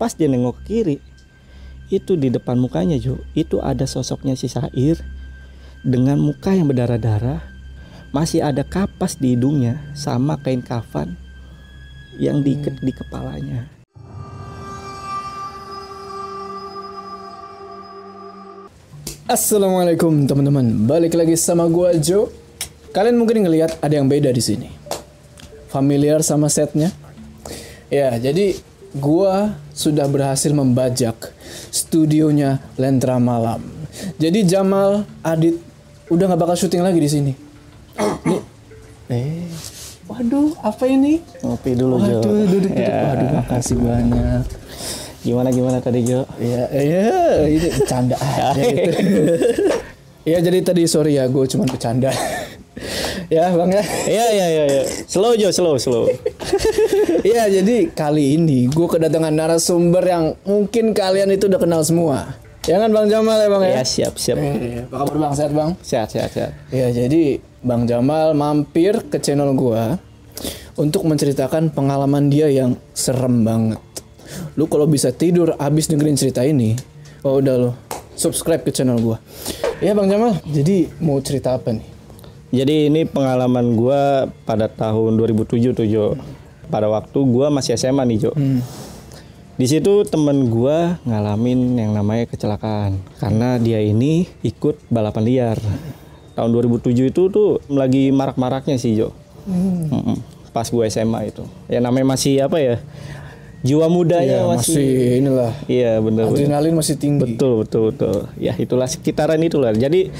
Pas dia nengok ke kiri, itu di depan mukanya Jo, itu ada sosoknya si Sair dengan muka yang berdarah-darah, masih ada kapas di hidungnya sama kain kafan yang diikat di kepalanya. Assalamualaikum teman-teman, balik lagi sama gua Jo. Kalian mungkin ngelihat ada yang beda di sini. Familiar sama setnya? Ya, jadi gua sudah berhasil membajak studionya Lentera Malam. Jadi Jamal, Adit udah nggak bakal syuting lagi di sini. Nih, waduh, apa ini? Ngopi dulu Jo. Waduh, duduk. Waduh, makasih banyak. Gimana tadi Jo? Iya, ini bercanda aja gitu. Ya jadi tadi sorry ya, gue cuma bercanda. Ya bang ya. Iya. Slow Jo, slow. Iya jadi kali ini gue kedatangan narasumber yang mungkin kalian itu udah kenal semua. Ya kan Bang Jamal ya Bang ya? Iya siap. Apa kabar Bang? Sehat Bang? Sehat. Ya jadi Bang Jamal mampir ke channel gue untuk menceritakan pengalaman dia yang serem banget. Lu kalau bisa tidur abis dengerin cerita ini, oh udah lo subscribe ke channel gua. Ya Bang Jamal, jadi mau cerita apa nih? Jadi ini pengalaman gua pada tahun 2007 tuh Jo. Pada waktu gua masih SMA nih Jo. Di situ temen gua ngalamin yang namanya kecelakaan karena dia ini ikut balapan liar. Tahun 2007 itu tuh lagi marak-maraknya sih Jo. Pas gua SMA itu. Ya namanya masih apa ya? Jiwa mudanya masih inilah. Iya benar. Adrenalin masih tinggi. Betul. Ya itulah sekitaran itulah. Jadi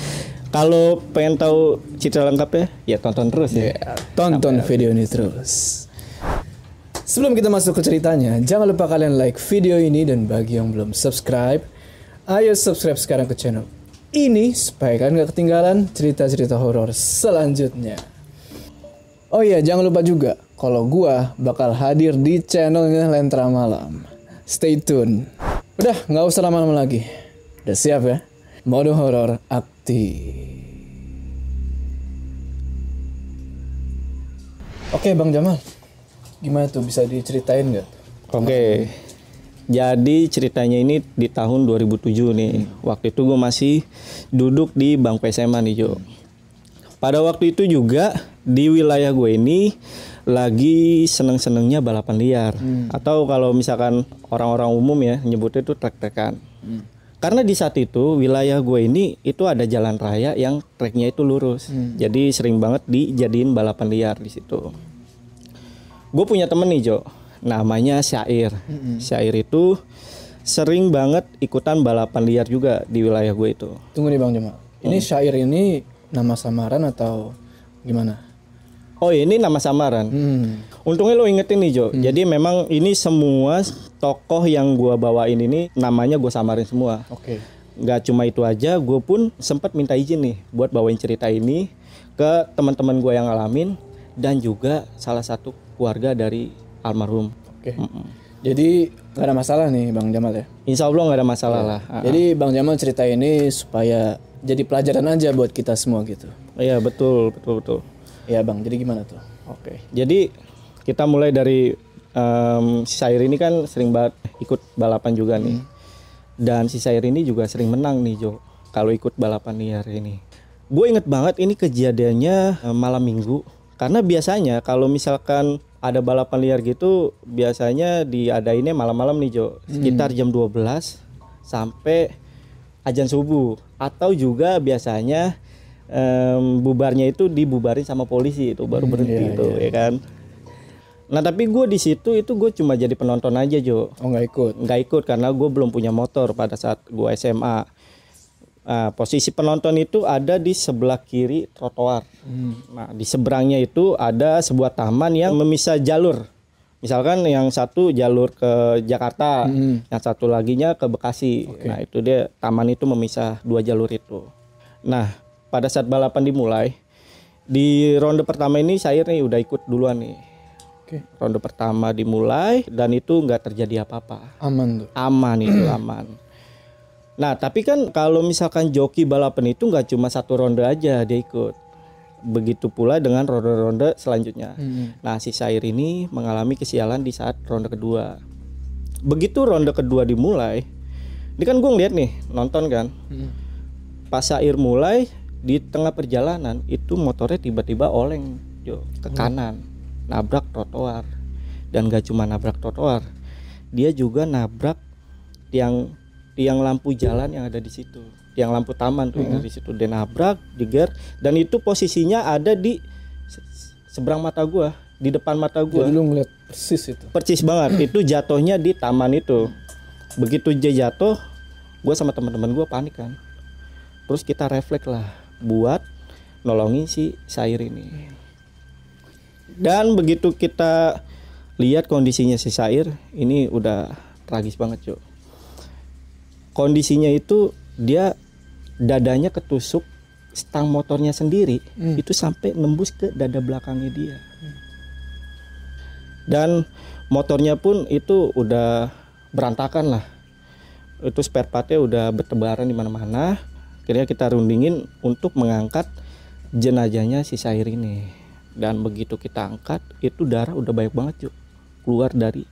kalau pengen tahu cerita lengkapnya ya tonton terus ya. Tonton video ini terus. Sebelum kita masuk ke ceritanya, jangan lupa kalian like video ini dan bagi yang belum subscribe, ayo subscribe sekarang ke channel ini supaya kalian gak ketinggalan cerita-cerita horor selanjutnya. Oh iya, jangan lupa juga kalau gua bakal hadir di channelnya Lentera Malam. Stay tune. Udah, nggak usah lama-lama lagi. Udah siap ya? Mode horor aktif. Oke, Bang Jamal. Gimana tuh, bisa diceritain nggak? Oke. Jadi ceritanya ini di tahun 2007 nih. Waktu itu gue masih duduk di bangku SMA nih Jo. Pada waktu itu juga di wilayah gue ini lagi seneng-senengnya balapan liar. Atau kalau misalkan orang-orang umum ya nyebutnya itu trek-trekan. Karena di saat itu wilayah gue ini itu ada jalan raya yang treknya itu lurus. Jadi sering banget dijadiin balapan liar di situ. Gue punya temen nih Jo, namanya Syair. Syair itu sering banget ikutan balapan liar juga di wilayah gue itu. Tunggu nih Bang Jamal. Ini Syair ini nama samaran atau gimana? Oh ini nama samaran. Untungnya lo ingetin nih Jo. Jadi memang ini semua tokoh yang gua bawain ini namanya gua samarin semua. Oke. Gak cuma itu aja, gue pun sempat minta izin nih buat bawain cerita ini ke teman-teman gua yang ngalamin dan juga salah satu keluarga dari almarhum. Oke. Jadi gak ada masalah nih Bang Jamal ya? Insya Allah gak ada masalah lah. Jadi Bang Jamal cerita ini supaya jadi pelajaran aja buat kita semua gitu. Iya betul. Iya Bang, jadi gimana tuh? Oke. Jadi kita mulai dari si Sair ini kan sering banget ikut balapan juga nih. Dan si Sair ini juga sering menang nih Jo kalau ikut balapan liar ini. Gue inget banget ini kejadiannya malam minggu. Karena biasanya kalau misalkan ada balapan liar gitu biasanya diadainnya malam-malam nih Jo. Sekitar jam 12 sampai azan subuh. Atau juga biasanya bubarnya itu dibubarin sama polisi itu baru berhenti itu ya kan. Nah tapi gue di situ itu gue cuma jadi penonton aja Jo. Oh nggak ikut karena gue belum punya motor pada saat gue SMA. Posisi penonton itu ada di sebelah kiri trotoar. Nah di seberangnya itu ada sebuah taman yang memisah jalur. Misalkan yang satu jalur ke Jakarta, yang satu laginya ke Bekasi. Nah itu dia taman itu memisah dua jalur itu. Nah pada saat balapan dimulai di ronde pertama ini saya nih udah ikut duluan nih. Ronde pertama dimulai dan itu nggak terjadi apa-apa. Aman tuh. Aman itu aman. Nah tapi kan kalau misalkan joki balapan itu nggak cuma satu ronde aja dia ikut. Begitu pula dengan ronde-ronde selanjutnya. Nah si Sair ini mengalami kesialan di saat ronde kedua. begitu ronde kedua dimulai, ini kan gue ngeliat nih nonton kan, pas Sair mulai di tengah perjalanan itu motornya tiba-tiba oleng Jo ke kanan, nabrak trotoar, dan gak cuma nabrak trotoar, dia juga nabrak tiang lampu jalan yang ada di situ, tiang lampu taman tuh yang ada di situ, dia nabrak, jeger, dan itu posisinya ada di seberang mata gua, di depan mata gua. Jadi lu ngeliat persis itu. Persis banget. Itu jatuhnya di taman itu. Begitu dia jatuh, gua sama teman-teman gua panik kan. Terus kita refleks lah buat nolongin si Sair ini. Dan begitu kita lihat kondisinya si Sair, ini udah tragis banget, Cuk. Kondisinya itu dia dadanya ketusuk stang motornya sendiri, itu sampai nembus ke dada belakangnya dia. Dan motornya pun itu udah berantakan lah. Itu spare partnya udah bertebaran di mana-mana. Akhirnya kita rundingin untuk mengangkat jenazahnya si Sair ini. Dan begitu kita angkat, itu darah udah banyak banget Cuk, keluar dari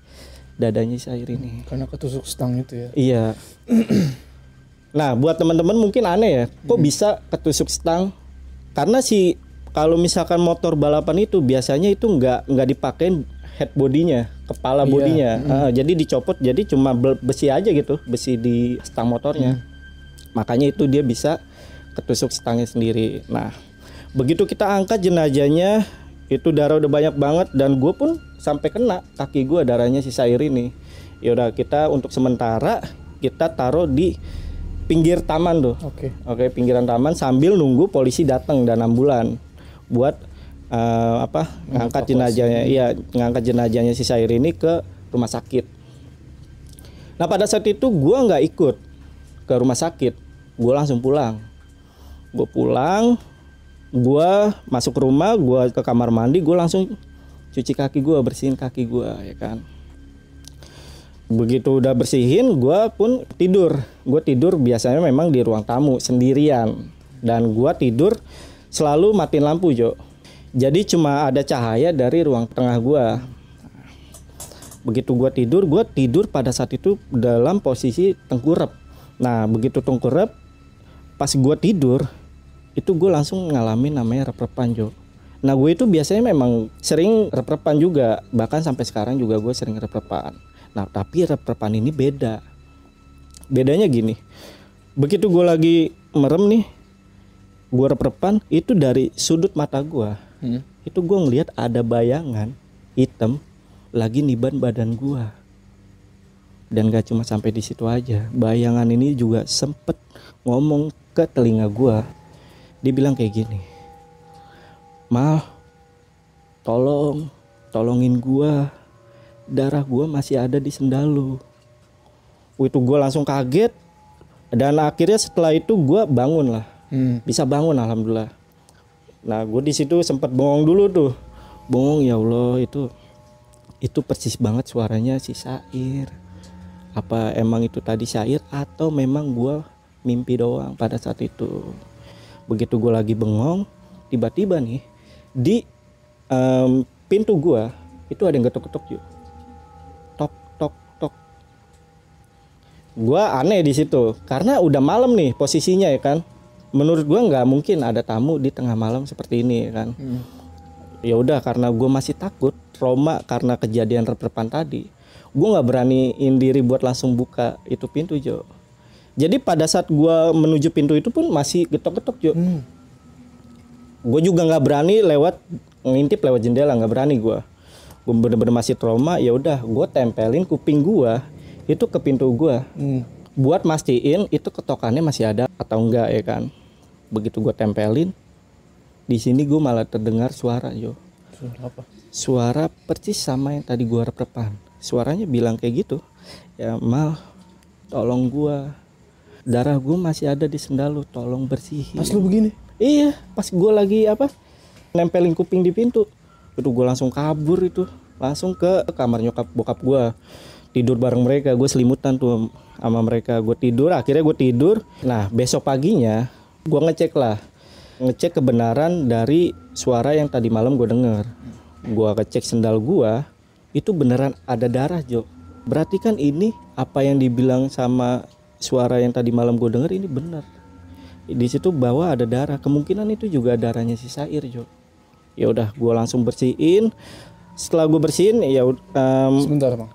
dadanya si Sair ini. Karena ketusuk stang itu ya. Iya. Nah, buat teman-teman mungkin aneh ya, kok bisa ketusuk stang? Karena kalau misalkan motor balapan itu biasanya itu nggak dipakein head bodinya, kepala bodinya. Jadi dicopot, jadi cuma besi aja gitu, besi di stang motornya. Makanya itu dia bisa ketusuk stangnya sendiri. Nah, begitu kita angkat jenazahnya, itu darah udah banyak banget, dan gue pun sampai kena kaki gue darahnya si Sair ini. Yaudah, kita untuk sementara kita taruh di pinggir taman tuh. Oke, pinggiran taman sambil nunggu polisi datang dan ambulan buat ngangkat jenazahnya. Iya, ngangkat jenazahnya si Sair ini ke rumah sakit. Nah, pada saat itu gue nggak ikut ke rumah sakit, gue langsung pulang. Gue pulang, gue masuk ke rumah, gue ke kamar mandi, gue langsung cuci kaki gue, bersihin kaki gue, ya kan. Begitu udah bersihin, gue pun tidur. Gue tidur biasanya memang di ruang tamu sendirian, dan gue tidur selalu matiin lampu Jo. Jadi cuma ada cahaya dari ruang tengah gue. Begitu gue tidur pada saat itu dalam posisi tengkurap. Nah, begitu tengkurap, pas gue tidur itu gue langsung ngalamin namanya rep-repan Jo. Nah, gue itu biasanya memang sering rep-repan juga, bahkan sampai sekarang juga gue sering rep-repan. Nah, tapi rep-repan ini beda. Bedanya gini, begitu gue lagi merem nih, gue rep-repan, itu dari sudut mata gue, itu gue ngelihat ada bayangan hitam lagi niban badan gue. Dan gak cuma sampai di situ aja, bayangan ini juga sempet ngomong ke telinga gue. Dia bilang kayak gini, "Mal, tolongin gue, darah gue masih ada di sendal lu." Itu gue langsung kaget, dan akhirnya setelah itu gue bangun lah, bisa bangun alhamdulillah. Nah, gue di situ sempat bengong dulu tuh, bengong, ya Allah, itu persis banget suaranya si Sair. Apa emang itu tadi Sair atau memang gue mimpi doang pada saat itu. Begitu gue lagi bengong, tiba-tiba nih di pintu gue itu ada yang getok-getok yuk, tok tok tok. Gue aneh di situ karena udah malam nih posisinya ya kan. Menurut gue nggak mungkin ada tamu di tengah malam seperti ini ya kan. Ya udah, karena gue masih takut, trauma karena kejadian rep-repan tadi, gue nggak beraniin diri buat langsung buka itu pintu Jo. Jadi pada saat gue menuju pintu itu pun masih getok-getok Jo. Gue juga nggak berani ngintip lewat jendela, nggak berani gue. Gue bener-bener masih trauma. Ya udah, gue tempelin kuping gue itu ke pintu gue, buat mastiin itu ketokannya masih ada atau enggak ya kan. Begitu gue tempelin, di sini gue malah terdengar suara Jo. Suara apa? Suara persis sama yang tadi gue rep-repan. Suaranya bilang kayak gitu, "Ya Mal, tolong gue, darah gue masih ada di sendal lu, tolong bersihin." Pas lu begini? Iya, pas gue lagi nempelin kuping di pintu, itu gue langsung kabur itu, langsung ke kamar nyokap bokap gue, tidur bareng mereka. Gue selimutan tuh sama mereka, gue tidur. Akhirnya gue tidur. Nah, besok paginya gue ngecek kebenaran dari suara yang tadi malam gue dengar. Gue ngecek sendal gue, itu beneran ada darah Jo Berarti kan ini apa yang dibilang sama suara yang tadi malam gue denger ini benar. Di situ bahwa ada darah. Kemungkinan itu juga darahnya si Sair, Jo. Ya udah, gue langsung bersihin. Setelah gue bersihin, ya Sebentar bang.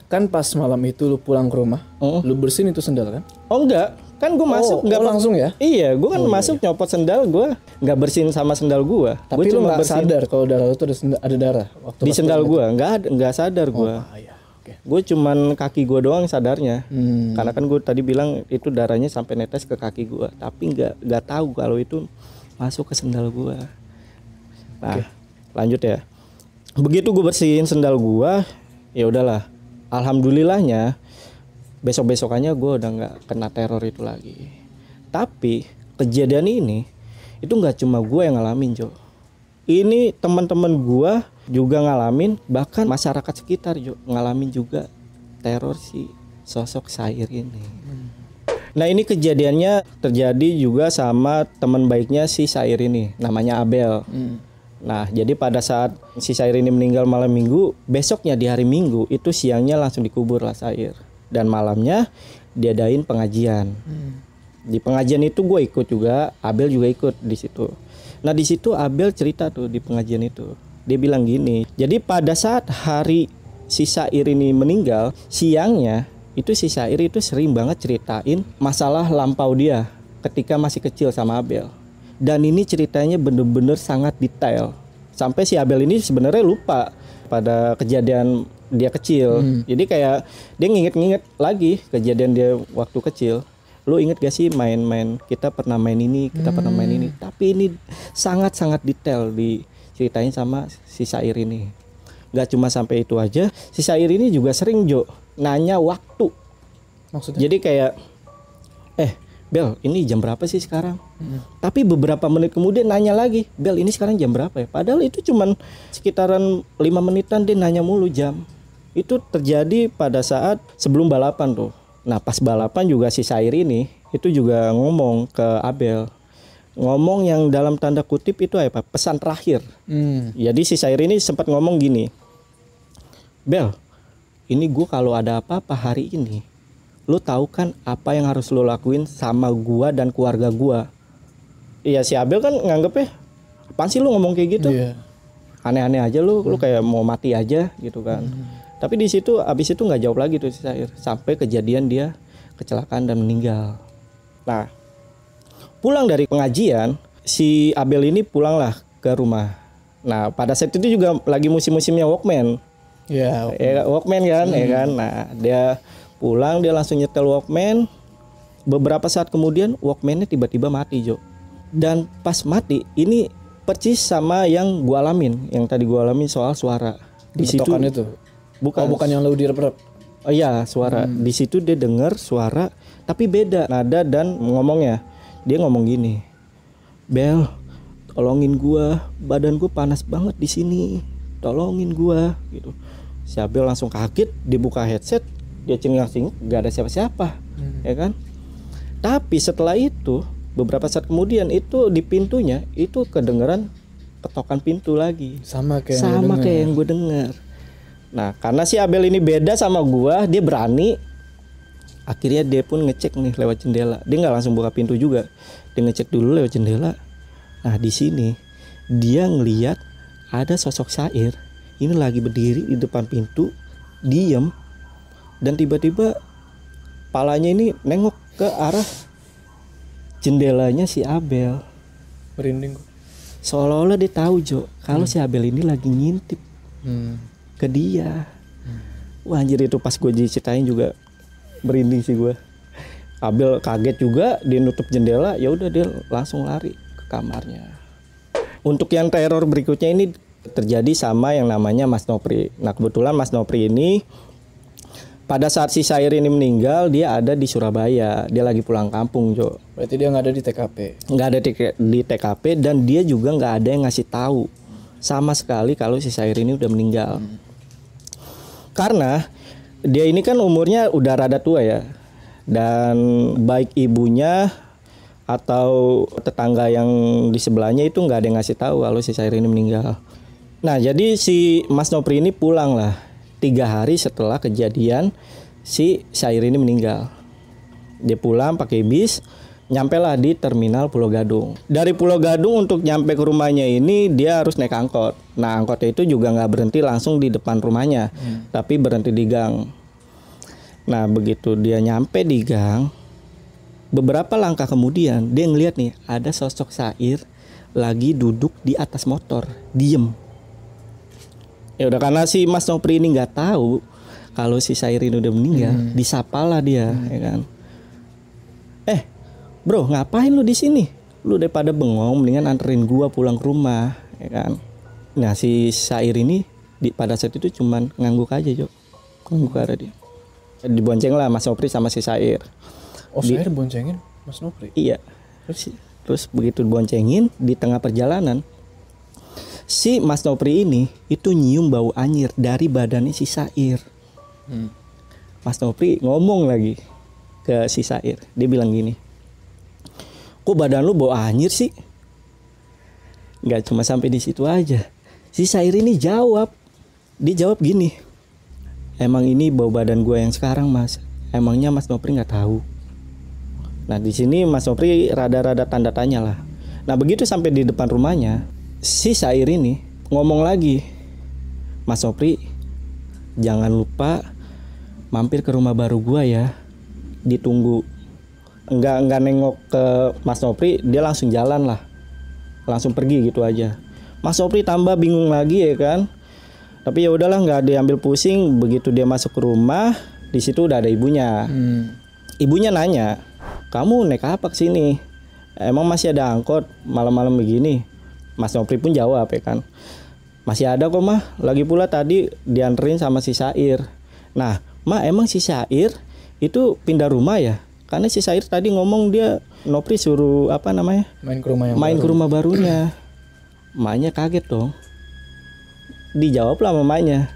Kan pas malam itu lu pulang ke rumah, lu bersihin itu sendal kan? oh enggak, kan gue masuk nggak langsung ya? Iya, gue kan masuk nyopot sendal, gue nggak bersihin sama sendal gue. Tapi lu nggak sadar kalau darah itu ada darah waktu di sendal gue, nggak sadar gue. Iya. Okay. Gue cuman kaki gue doang sadarnya, karena kan gue tadi bilang itu darahnya sampai netes ke kaki gue, tapi nggak tahu kalau itu masuk ke sendal gue. Nah, lanjut ya. Begitu gue bersihin sendal gue, ya udahlah. Alhamdulillahnya besok-besokannya gue udah nggak kena teror itu lagi. Tapi kejadian ini itu nggak cuma gue yang ngalamin, Jo. Ini teman-teman gue juga ngalamin, bahkan masyarakat sekitar, Jo, ngalamin juga teror si sosok Sair ini. Nah, ini kejadiannya terjadi juga sama teman baiknya si Sair ini, namanya Abel. Nah, jadi pada saat si Sair ini meninggal malam minggu, besoknya di hari minggu itu siangnya langsung dikubur lah Sair. Dan malamnya diadain pengajian. Di pengajian itu gue ikut juga, Abel juga ikut di situ. Nah, di situ Abel cerita tuh di pengajian itu. Dia bilang gini, jadi pada saat hari si Sair ini meninggal, siangnya itu si Sair itu sering banget ceritain masalah lampau dia ketika masih kecil sama Abel. Dan ini ceritanya bener-bener sangat detail. Sampai si Abel ini sebenarnya lupa pada kejadian dia kecil. Jadi kayak dia nginget-nginget lagi kejadian dia waktu kecil. Lu inget gak sih main-main, kita pernah main ini, kita pernah main ini. Tapi ini sangat-sangat detail diceritain sama si Sair ini. Gak cuma sampai itu aja, si Sair ini juga sering, Jo, nanya waktu. Maksudnya? Jadi kayak Bel, ini jam berapa sih sekarang? Tapi beberapa menit kemudian nanya lagi, Bel, ini sekarang jam berapa ya? Padahal itu cuman sekitaran 5 menitan dia nanya mulu jam. Itu terjadi pada saat sebelum balapan tuh. Nah, pas balapan juga si Sair ini itu juga ngomong ke Abel. Ngomong yang dalam tanda kutip itu apa? Pesan terakhir. Jadi si Sair ini sempat ngomong gini, Bel, ini gue kalau ada apa-apa hari ini, lu tahu kan apa yang harus lu lakuin sama gua dan keluarga gua. Iya, si Abel kan nganggep apaan sih lu ngomong kayak gitu? Aneh-aneh aja lu kayak mau mati aja gitu kan. Tapi di situ abis itu nggak jawab lagi tuh si Sair sampai kejadian dia kecelakaan dan meninggal. Nah, pulang dari pengajian, si Abel ini pulanglah ke rumah. Nah, pada saat itu juga lagi musim-musimnya Walkman. Walkman kan, ya kan. Nah, dia pulang, dia langsung nyetel Walkman. Beberapa saat kemudian Walkman-nya tiba-tiba mati, Jo. Dan pas mati, ini persis sama yang gua alamin, yang tadi gua alamin soal suara. Di situ itu. Bukan yang lu direp-rep. Oh iya, suara. Di situ dia dengar suara tapi beda nada dan ngomongnya. Dia ngomong gini, Bel, tolongin gua, badan gua panas banget di sini. Tolongin gua gitu. Si Abel langsung kaget, dia buka headset, dia cengang-cengok, gak ada siapa-siapa, ya kan? Tapi setelah itu, beberapa saat kemudian itu di pintunya itu kedengeran ketokan pintu lagi. Sama kayak yang gue dengar. Nah, karena si Abel ini beda sama gua, dia berani. Akhirnya dia pun ngecek nih lewat jendela. Dia nggak langsung buka pintu juga, dia ngecek dulu lewat jendela. Nah, di sini dia ngelihat ada sosok Sair ini lagi berdiri di depan pintu, diem. Dan tiba-tiba palanya ini nengok ke arah jendelanya si Abel. Merinding. Seolah-olah dia tahu, Jo, kalau si Abel ini lagi ngintip ke dia. Wah, anjir, itu pas gue diceritain juga merinding sih gue. Abel kaget juga, dia nutup jendela, ya udah dia langsung lari ke kamarnya. Untuk yang teror berikutnya ini terjadi sama yang namanya Mas Nopri. Nah, kebetulan Mas Nopri ini pada saat si Sair ini meninggal, dia ada di Surabaya. Dia lagi pulang kampung, Jo. Berarti dia nggak ada di TKP. Nggak ada di TKP, dan dia juga nggak ada yang ngasih tahu sama sekali kalau si Sair ini udah meninggal. Karena dia ini kan umurnya udah rada tua ya. Dan baik ibunya atau tetangga yang di sebelahnya itu nggak ada yang ngasih tahu kalau si Sair ini meninggal. Nah, jadi si Mas Nopri ini pulang lah, 3 hari setelah kejadian si Syair ini meninggal. Dia pulang pakai bis, nyampelah di terminal Pulau Gadung. Dari Pulau Gadung untuk nyampe ke rumahnya ini dia harus naik angkot. Nah angkotnya itu juga nggak berhenti langsung di depan rumahnya, tapi berhenti di gang. Nah begitu dia nyampe di gang, beberapa langkah kemudian dia ngeliat nih ada sosok Syair lagi duduk di atas motor, diem. Ya udah, karena si Mas Nopri ini nggak tahu kalau si Syair ini udah meninggal, disapalah dia, ya kan. Bro, ngapain lu di sini? Lu daripada bengong, mendingan anterin gua pulang ke rumah, ya kan. Nah si Syair ini pada saat itu cuman ngangguk aja, Jo. Ngangguk ada dia. Dibonceng lah Mas Nopri sama si Syair. Oh, Syair boncengin Mas Nopri? Iya. Terus begitu diboncengin di tengah perjalanan, si Mas Nopri ini itu nyium bau anyir dari badannya si Syair. Mas Nopri ngomong lagi ke si Syair. Dia bilang gini, kok badan lu bau anyir sih? Gak cuma sampai di situ aja. Si Syair ini jawab. Dia jawab gini, emang ini bau badan gue yang sekarang mas. Emangnya Mas Nopri nggak tahu? Nah di sini Mas Nopri rada-rada tanda tanya lah. Nah begitu sampai di depan rumahnya, si Syair ini ngomong lagi, Mas Nopri jangan lupa mampir ke rumah baru gua ya, ditunggu. Enggak nengok ke Mas Nopri, dia langsung jalan lah, langsung pergi gitu aja. Mas Nopri tambah bingung lagi ya kan, tapi ya udahlah nggak diambil pusing. Begitu dia masuk ke rumah, di situ udah ada ibunya. Ibunya nanya, kamu naik apa ke sini? Emang masih ada angkot malam-malam begini? Mas Nopri pun jawab ya kan, masih ada kok mah. Lagi pula tadi dianterin sama si Syair. Nah, mah emang si Syair itu pindah rumah ya? Karena si Syair tadi ngomong dia Nopri suruh apa namanya? Main ke rumah barunya. Maknya kaget dong. Dijawab lah mamanya,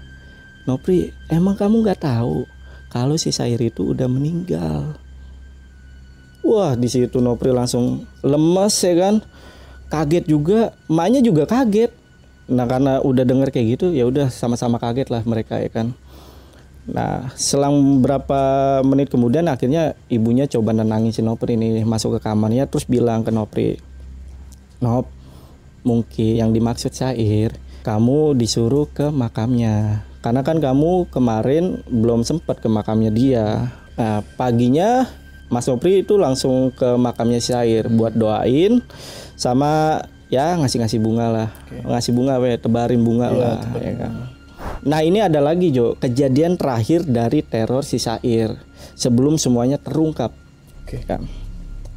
Nopri, emang kamu nggak tahu kalau si Syair itu udah meninggal? Wah, di situ Nopri langsung lemes ya kan, kaget juga, emaknya juga kaget. Nah karena udah denger kayak gitu, ya udah sama-sama kaget lah mereka ya kan. Nah selang berapa menit kemudian akhirnya ibunya coba nenangin si Nopri ini, masuk ke kamarnya terus bilang ke Nopri, Nop, mungkin yang dimaksud Syair, kamu disuruh ke makamnya. Karena kan kamu kemarin belum sempat ke makamnya dia. Nah paginya Mas Nopri itu langsung ke makamnya Syair buat doain sama ya ngasih bunga lah. Ngasih bunga, tebarin bunga lah. Ya kan? Nah ini ada lagi Jo, kejadian terakhir dari teror si Syair sebelum semuanya terungkap. Kan?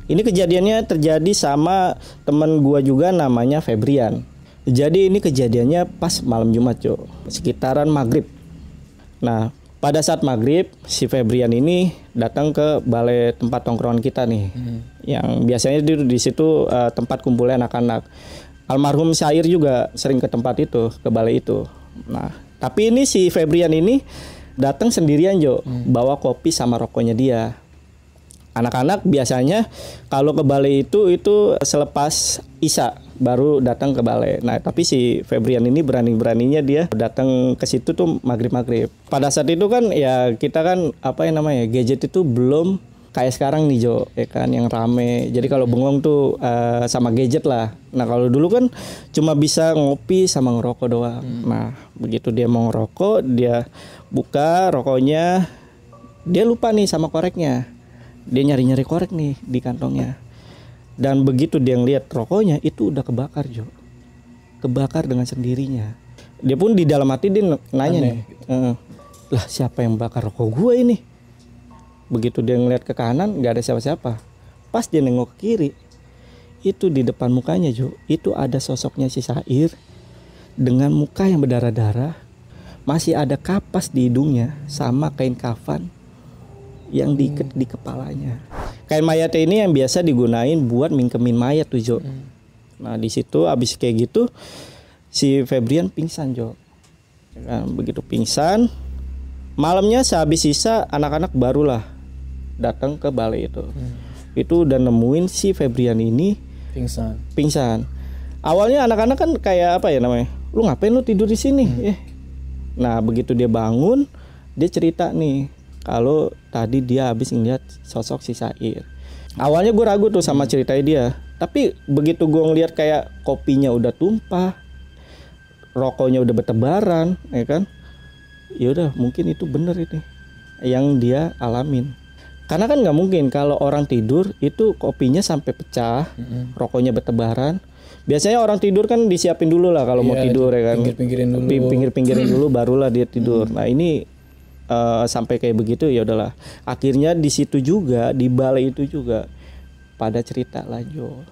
Ini kejadiannya terjadi sama teman gua juga namanya Febrian. Jadi ini kejadiannya pas malam Jumat Jo, sekitaran maghrib. Nah pada saat maghrib si Febrian ini datang ke balai tempat tongkrongan kita nih, yang biasanya di situ tempat kumpulnya anak-anak. Almarhum Syair juga sering ke tempat itu, ke balai itu. Nah tapi ini si Febrian ini datang sendirian Jo, bawa kopi sama rokoknya dia. Anak-anak biasanya kalau ke balai itu selepas Isya baru datang ke balai. Nah tapi si Febrian ini beraninya dia datang ke situ tuh maghrib. Pada saat itu kan ya kita kan apa yang namanya gadget itu belum kayak sekarang nih Jo, ya kan, yang rame. Jadi kalau bengong tuh sama gadget lah. Nah kalau dulu kan cuma bisa ngopi sama ngerokok doang. Nah begitu dia mau ngerokok, dia buka rokoknya, dia lupa nih sama koreknya. Dia nyari korek nih di kantongnya. Dan begitu dia ngeliat rokoknya itu udah kebakar Jo, kebakar dengan sendirinya. Dia pun di dalam hati dia nanya nih, lah siapa yang bakar rokok gue ini? Begitu dia ngeliat ke kanan nggak ada siapa-siapa. Pas dia nengok ke kiri, itu di depan mukanya Jo, itu ada sosoknya si Syair dengan muka yang berdarah-darah, masih ada kapas di hidungnya sama kain kafan yang diikat di kepalanya. Kain mayat ini yang biasa digunain buat mingkemin mayat tuh Jo. Nah di situ abis kayak gitu si Febrian pingsan Jo. Nah, begitu pingsan, malamnya sehabis sisa anak-anak barulah datang ke balai itu. Itu udah nemuin si Febrian ini pingsan. Awalnya anak-anak kan kayak apa ya namanya? Lu ngapain lu tidur di sini? Nah begitu dia bangun, dia cerita nih kalau tadi dia habis ngeliat sosok si Sair. Awalnya gue ragu tuh sama ceritanya dia, tapi begitu gue ngeliat kayak kopinya udah tumpah, rokoknya udah bertebaran, ya kan? Ya udah mungkin itu bener ini yang dia alamin. Karena kan nggak mungkin kalau orang tidur itu kopinya sampai pecah, rokoknya bertebaran. Biasanya orang tidur kan disiapin dulu lah kalau mau tidur ya kan. Pinggir-pinggirin dulu barulah dia tidur. Nah ini sampai kayak begitu ya udahlah. Akhirnya di situ juga di balai itu juga pada cerita lah Jo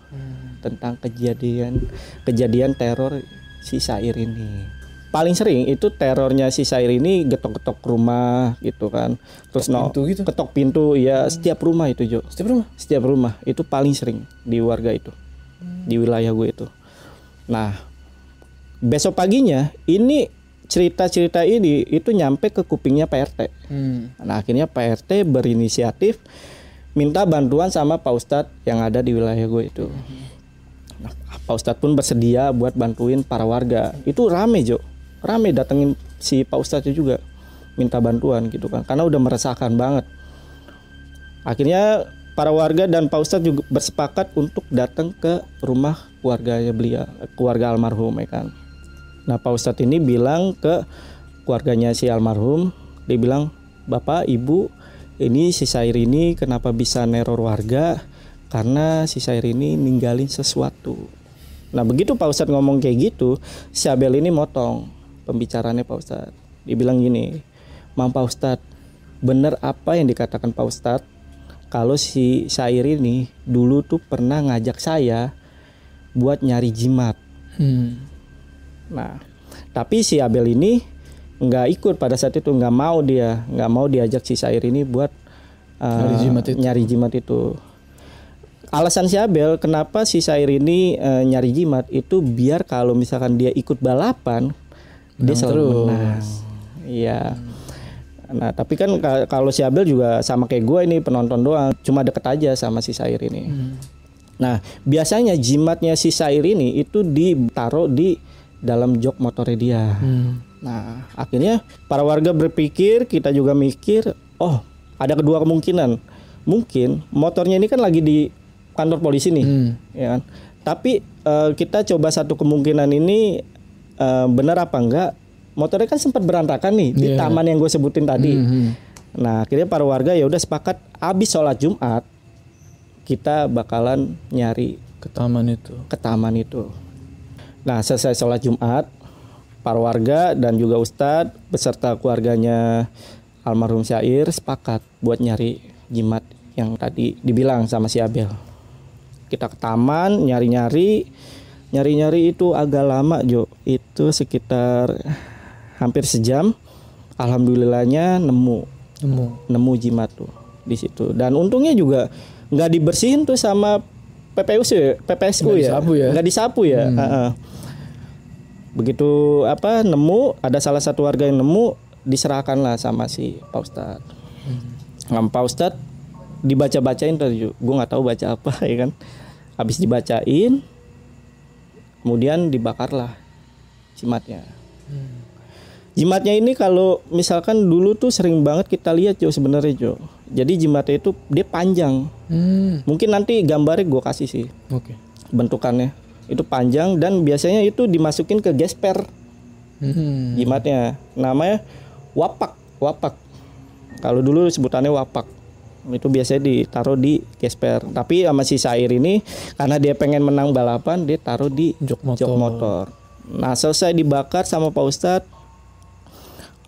tentang kejadian teror si Sair ini. Paling sering itu terornya si Sair ini getok-getok rumah gitu kan. Terus gitu? Ketok pintu ya setiap rumah itu Jo. Setiap rumah itu paling sering di warga itu. Di wilayah gue itu. Nah, besok paginya ini cerita-cerita ini itu nyampe ke kupingnya Pak RT. Nah, akhirnya Pak RT berinisiatif minta bantuan sama Pak Ustadz yang ada di wilayah gue itu. Nah, Pak Ustadz pun bersedia buat bantuin para warga. Itu rame Jo. Rame datengin si Pak Ustadz juga minta bantuan gitu kan. Karena udah meresahkan banget. Akhirnya para warga dan Pak Ustadz juga bersepakat untuk datang ke rumah keluarganya beliau, keluarga almarhum ya kan. Nah Pak Ustadz ini bilang ke keluarganya si almarhum, dia bilang, Bapak, Ibu, ini si Sair ini kenapa bisa neror warga? Karena si Sair ini ninggalin sesuatu. Nah begitu Pak Ustadz ngomong kayak gitu, si Abel ini motong pembicaraannya Pak Ustadz. Dia bilang gini, Mam Pak Ustadz, bener apa yang dikatakan Pak Ustadz? Kalau si Sair ini dulu tuh pernah ngajak saya buat nyari jimat. Nah, tapi si Abel ini nggak ikut pada saat itu, nggak mau diajak si Sair ini buat nyari jimat itu. Alasan si Abel kenapa si Sair ini nyari jimat itu biar kalau misalkan dia ikut balapan dia selalu menang. Iya. Nah tapi kan kalau si Abel juga sama kayak gue ini penonton doang, cuma deket aja sama si Sair ini. Nah biasanya jimatnya si Sair ini itu ditaruh di dalam jok motornya dia. Nah akhirnya para warga berpikir, kita juga mikir, oh ada kedua kemungkinan. Mungkin motornya ini kan lagi di kantor polisi nih, ya kan. Tapi kita coba satu kemungkinan ini benar apa enggak. Motornya kan sempat berantakan nih di taman yang gue sebutin tadi. Nah akhirnya para warga ya udah sepakat abis sholat Jumat kita bakalan nyari ke taman itu. Nah selesai sholat Jumat, para warga dan juga Ustadz beserta keluarganya almarhum Sair sepakat buat nyari jimat yang tadi dibilang sama si Abel. Kita ke taman nyari-nyari itu agak lama Jo. Itu sekitar hampir sejam. Alhamdulillahnya nemu jimat tuh di situ. Dan untungnya juga nggak dibersihin tuh sama PPSU ya. Nggak disapu ya. Begitu nemu, ada salah satu warga yang nemu, diserahkan lah sama si Pak Ustadz. Pak Ustadz dibaca-bacain tadi, gue nggak tahu baca apa ya kan. Habis dibacain, kemudian dibakarlah jimatnya. Jimatnya ini kalau misalkan dulu tuh sering banget kita lihat Jo sebenarnya Jo. Jadi jimatnya itu dia panjang. Mungkin nanti gambarnya gue kasih sih. Bentukannya itu panjang dan biasanya itu dimasukin ke gesper. Jimatnya namanya wapak. Kalau dulu sebutannya wapak. Itu biasanya ditaruh di gesper. Tapi sama si Sair ini karena dia pengen menang balapan, dia taruh di jok motor. Nah selesai dibakar sama Pak Ustadz,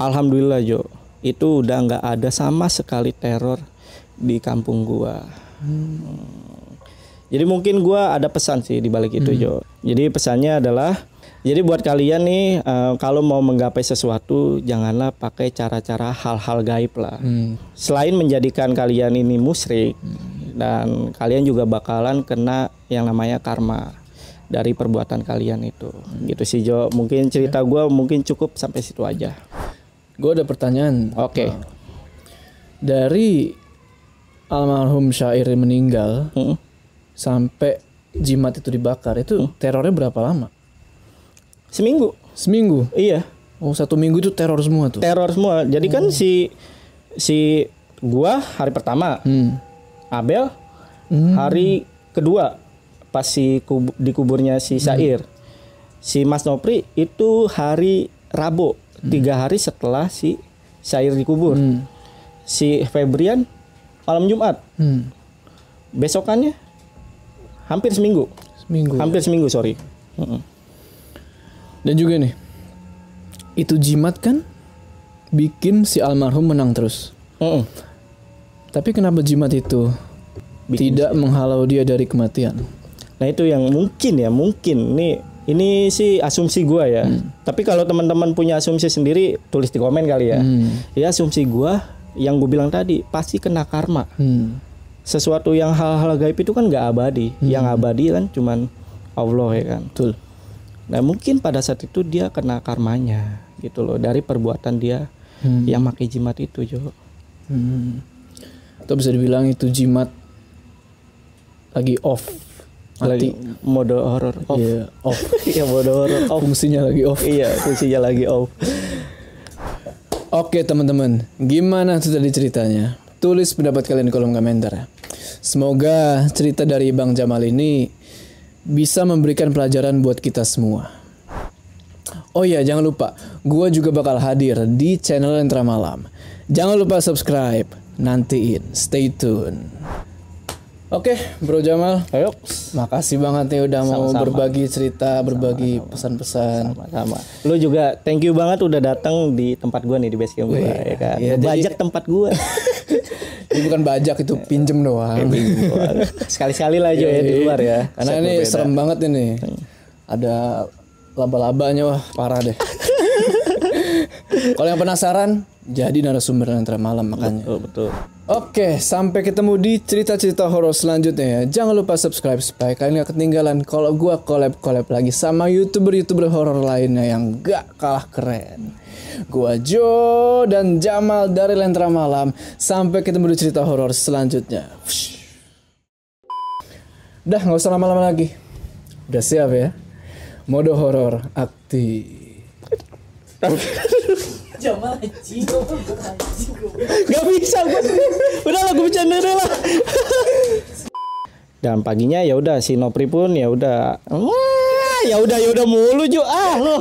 alhamdulillah Jo, itu udah nggak ada sama sekali teror di kampung gua. Jadi mungkin gua ada pesan sih di balik itu Jo. Jadi pesannya adalah, jadi buat kalian nih kalau mau menggapai sesuatu janganlah pakai cara-cara hal-hal gaib lah. Selain menjadikan kalian ini musyrik dan kalian juga bakalan kena yang namanya karma dari perbuatan kalian itu. Gitu sih Jo. Mungkin cerita gua mungkin cukup sampai situ aja. Gue ada pertanyaan. Oke. Dari almarhum Sair meninggal sampai jimat itu dibakar, itu terornya berapa lama? Seminggu. Seminggu? Iya. Oh, 1 minggu itu teror semua tuh. Teror semua. Jadi kan si gua hari pertama. Abel hari kedua pas di kuburnya si Sair. Si Mas Nopri itu hari Rabu, 3 hari setelah si Sair dikubur. Si Febrian malam Jumat. Besokannya hampir seminggu. Hampir seminggu, sorry. Dan juga nih, itu jimat kan bikin si almarhum menang terus. Tapi kenapa jimat itu tidak menghalau dia dari kematian? Nah itu yang mungkin ini sih asumsi gua ya. Tapi kalau teman-teman punya asumsi sendiri tulis di komen kali ya. Ya asumsi gua yang gue bilang tadi pasti kena karma. Sesuatu yang hal-hal gaib itu kan nggak abadi. Yang abadi kan cuman Allah ya kan. Betul. Nah mungkin pada saat itu dia kena karmanya gitu loh dari perbuatan dia yang pakai jimat itu Jo. Atau bisa dibilang itu jimat lagi off, lagi mode horor off. Iya, off. Iya mode horor off. Fungsinya lagi off. Iya fungsinya lagi off. Oke teman-teman, gimana tuh tadi ceritanya? Tulis pendapat kalian di kolom komentar. Semoga cerita dari Bang Jamal ini bisa memberikan pelajaran buat kita semua. Oh iya, jangan lupa, gue juga bakal hadir di channel Lentera Malam. Jangan lupa subscribe, nantiin, stay tune. Oke, Bro Jamal, Ayo, makasih banget nih udah mau Sama-sama. berbagi cerita, berbagi pesan-pesan. sama. Lu juga thank you banget udah datang di tempat gua nih di base camp gua ya kan. iya, Bajak tempat gua. Ini bukan bajak, itu pinjem doang. Sekali-sekali lah Jo ya di luar ya. Karena Set ini berbeda. serem banget ini. Ada laba-labanya, wah parah deh. Kalau yang penasaran, jadi narasumber Lentera Malam makanya. Betul. Oke, sampai ketemu di cerita-cerita horor selanjutnya ya. Jangan lupa subscribe supaya kalian gak ketinggalan kalau gua collab lagi sama YouTuber horor lainnya yang gak kalah keren. Gua Jo dan Jamal dari Lentera Malam. Sampai ketemu di cerita horor selanjutnya. Udah, gak usah lama-lama lagi. Udah siap ya? Mode horor aktif. Jamal anjing. Gak bisa gua. Udah lah gua bercanda deh lah. Dan paginya ya udah si Nopri pun ya udah. Ya udah mulu Jo lo.